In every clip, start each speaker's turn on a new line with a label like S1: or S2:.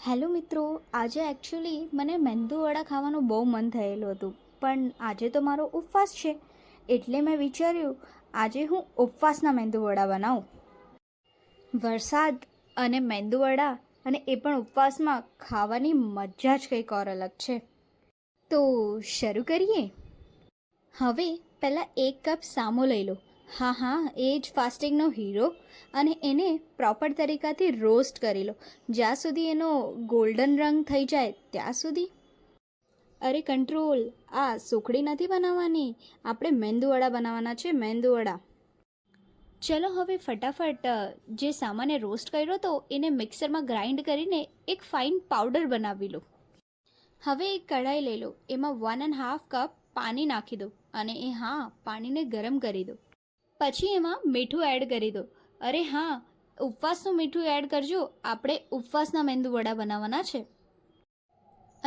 S1: Hello મિત્રો, આજે actually મને મેંદુવડા ખાવાનું બહુ મન થયેલું હતું, પણ આજે તો મારો ઉપવાસ છે. એટલે મેં વિચાર્યું આજે હું ઉપવાસના મેંદુવડા બનાવું. વરસાદ અને મેંદુવડા, અને એ પણ ઉપવાસમાં ખાવાની મજા જ કંઈક ઓર અલગ છે. તો શરૂ કરીએ. હવે પહેલાં 1 કપ સામો લઈ લો. હા, એ જ ફાસ્ટિંગનો હીરો. અને એને પ્રોપર તરીકાથી રોસ્ટ કરી લો, જ્યાં સુધી એનો ગોલ્ડન રંગ થઈ જાય ત્યાં સુધી. અરે કંટ્રોલ, આ સુખડી નથી બનાવવાની, આપણે મેંદુવડા બનાવવાના છે, મેંદુવડા. ચલો હવે ફટાફટ જે સામાને રોસ્ટ કર્યો હતો એને મિક્સરમાં ગ્રાઇન્ડ કરીને એક ફાઇન પાવડર બનાવી લો. હવે એક કઢાઈ લઈ લો, એમાં 1.5 કપ પાણી નાખી દો અને પાણીને ગરમ કરી દો. પછી એમાં મીઠું એડ કરી દો. અરે હા, ઉપવાસનું મીઠું એડ કરજો, આપણે ઉપવાસના મેંદુવડા બનાવવાના છે.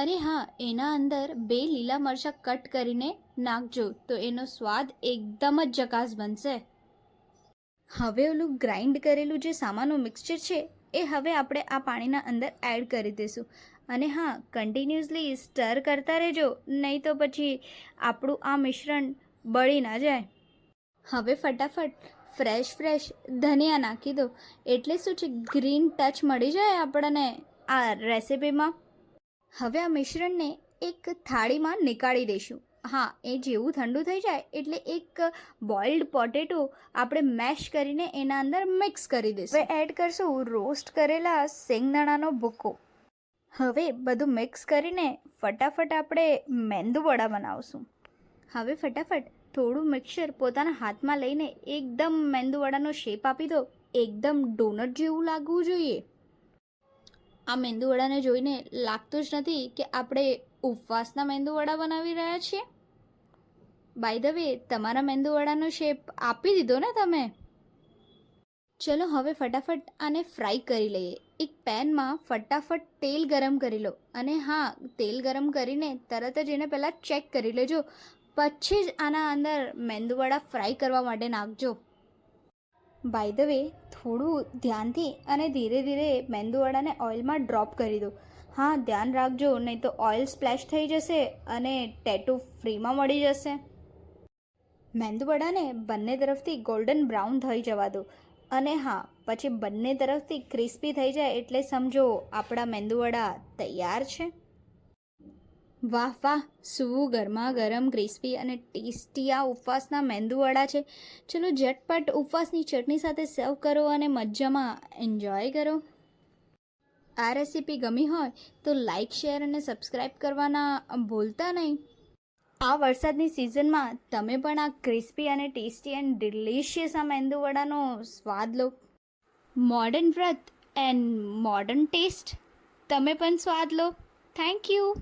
S1: અરે હા, એના અંદર 2 લીલા મરચાં કટ કરીને નાખજો તો એનો સ્વાદ એકદમ જ જકાસ બનશે. હવે ઓલું ગ્રાઇન્ડ કરેલું જે સામાનનું મિક્સચર છે એ હવે આપણે આ પાણીના અંદર એડ કરી દઈશું. અને હા, કન્ટિન્યુઅસલી સ્ટર કરતા રહેજો, નહીં તો પછી આપણું આ મિશ્રણ બળી ના જાય. હવે ફટાફટ ફ્રેશ ધનિયા નાખી દો, એટલે શું છે, ગ્રીન ટચ મળી જાય આપણને આ રેસિપીમાં. હવે આ મિશ્રણને એક થાળીમાં નીકાળી દઈશું. હા, એ જેવું ઠંડુ થઈ જાય એટલે એક બોઇલ્ડ પોટેટો આપણે મેશ કરીને એના અંદર મિક્સ કરી દઈશું. હવે એડ કરશું રોસ્ટ કરેલા શેંગદાણાનો ભૂકો. હવે બધું મિક્સ કરીને ફટાફટ આપણે મેંદુવડા બનાવશું. હવે ફટાફટ થોડું મિક્સર પોતાના હાથમાં લઈને એકદમ મેંદુવડાનો શેપ આપી દો. એકદમ ડોનટ જેવું લાગવું જોઈએ. આ મેંદુવડાને જોઈને લાગતું જ નથી કે આપણે ઉપવાસના મેંદુવડા બનાવી રહ્યા છીએ. બાય ધ વે, તમારા મેંદુવડાનો શેપ આપી દીધો ને તમે. ચલો હવે ફટાફટ આને ફ્રાય કરી લઈએ. એક પેનમાં ફટાફટ તેલ ગરમ કરી લો. અને હા, તેલ ગરમ કરીને તરત જ એને પહેલાં ચેક કરી લેજો, પછી જ આના અંદર મેંદુવડા ફ્રાય કરવા માટે નાખજો. બાય ધ વે, થોડું ધ્યાનથી અને ધીરે ધીરે મેંદુવડાને ઓઇલમાં ડ્રોપ કરી દો. હા, ધ્યાન રાખજો, નહીં તો ઓઇલ સ્પ્લેશ થઈ જશે અને ટેટુ ફ્રીમાં મળી જશે. મેંદુવડાને બંને તરફથી ગોલ્ડન બ્રાઉન થઈ જવા દો. અને હા, પછી બંને તરફથી ક્રિસ્પી થઈ જાય એટલે સમજો આપણા મેંદુવડા તૈયાર છે. વાહ, શું ગરમા ગરમ ક્રિસ્પી અને ટેસ્ટી આ ઉપવાસના મેંદુવડા છે. ચલો ઝટપટ ઉપવાસની ચટણી સાથે સર્વ કરો અને મજામાં એન્જોય કરો. આ રેસીપી ગમી હોય તો લાઇક, શેર અને સબસ્ક્રાઈબ કરવાના ભૂલતા નહીં. આ વરસાદની સિઝનમાં તમે પણ આ ક્રિસ્પી અને ટેસ્ટી એન્ડ ડિલિશિયસ આ મેંદુવડાનો સ્વાદ લો. મોડર્ન વ્રત એન્ડ મોડર્ન ટેસ્ટ, તમે પણ સ્વાદ લો. Thank you.